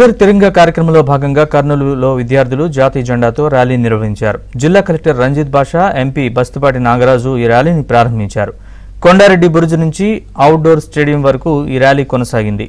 Her తిరంగా కార్యక్రమంలో భాగంగా కర్నూలులో విద్యార్థులు జాతీయ జెండాతో ర్యాలీ నిర్వహించారు. జిల్లా కలెక్టర్ రంజిత్ బాషా, ఎంపీ బస్తుపాటి నాగరాజు ఈ ర్యాలీని ప్రారంభించారు. కొండారెడ్డి బురుజు నుంచి అవుట్డోర్ స్టేడియం వరకు ఈ ర్యాలీ కొనసాగింది.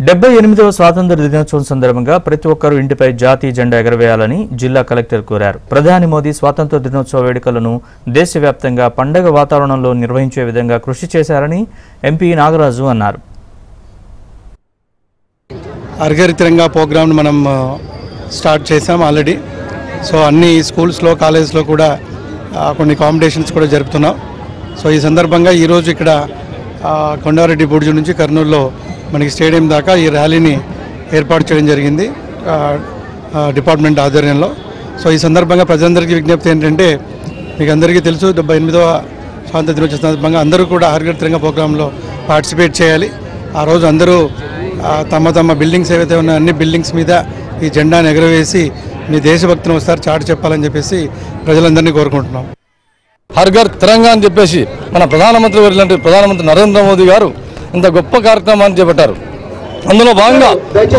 డెబ్బై 78వ స్వాతంత్ర దినోత్సవం సందర్భంగా ప్రతి ఒక్కరూ ఇంటిపై జాతీయ జెండా ఎగరవేయాలని జిల్లా కలెక్టర్ కోరారు. ప్రధాని మోదీ స్వాతంత్ర దినోత్సవ వేడుకలను దేశవ్యాప్తంగా పండగ వాతావరణంలో నిర్వహించే విధంగా కృషి చేశారని ఎంపీ నాగరాజు అన్నారు. హర్ తిరంగా ప్రోగ్రామ్ మనం స్టార్ట్ చేసాం ఆల్రెడీ. సో అన్ని స్కూల్స్లో కాలేజ్లో కూడా కొన్ని కాంపిటీషన్స్ కూడా జరుపుతున్నాం. సో ఈ సందర్భంగా ఈరోజు ఇక్కడ కొండారెడ్డి బురుజు నుంచి కర్నూలులో మనకి స్టేడియం దాకా ఈ ర్యాలీని ఏర్పాటు చేయడం జరిగింది డిపార్ట్మెంట్ ఆధ్వర్యంలో. సో ఈ సందర్భంగా ప్రజలందరికీ విజ్ఞప్తి ఏంటంటే, మీకు అందరికీ తెలుసు 78వ స్వాతంత్ర దినోత్సవ సందర్భంగా అందరూ కూడా హర్ తిరంగా ప్రోగ్రాంలో పార్టిసిపేట్ చేయాలి. ఆ రోజు అందరూ తమ తమ బిల్డింగ్స్ ఏవైతే ఉన్నాయో అన్ని బిల్డింగ్స్ మీద ఈ జెండాను ఎగరవేసి మీ దేశభక్తిని ఒకసారి చాటి చెప్పాలని చెప్పేసి ప్రజలందరినీ కోరుకుంటున్నాం. హర్ తిరంగా అని చెప్పేసి మన ప్రధానమంత్రి నరేంద్ర మోదీ గారు ఇంత గొప్ప కార్యక్రమాన్ని చేపట్టారు. అందులో భాగంగా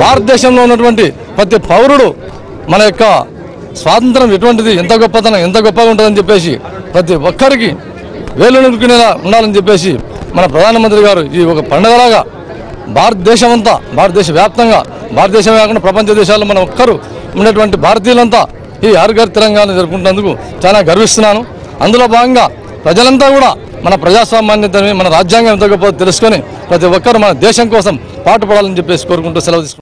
భారతదేశంలో ఉన్నటువంటి ప్రతి పౌరుడు మన యొక్క స్వాతంత్రం ఎటువంటిది, ఎంత గొప్పగా ఉంటుందని చెప్పేసి ప్రతి ఒక్కరికి వేలు నిలుకునేలా ఉండాలని చెప్పేసి మన ప్రధానమంత్రి గారు ఈ ఒక పండుగలాగా భారతదేశ వ్యాప్తంగా, భారతదేశమే కాకుండా ప్రపంచ దేశాల్లో మన ఒక్కరు ఉన్నటువంటి భారతీయులంతా ఈ హర్ తిరంగాను జరుపుకుంటున్నందుకు చాలా గర్విస్తున్నాను. అందులో భాగంగా ప్రజలంతా కూడా మన ప్రజాస్వామ్యాన్ని, మన రాజ్యాంగం ఎంత గొప్పదో తెలుసుకొని ప్రతి ఒక్కరు మన దేశం కోసం పాటుపడాలని చెప్పేసి కోరుకుంటూ సెలవు తీసుకుంటాం.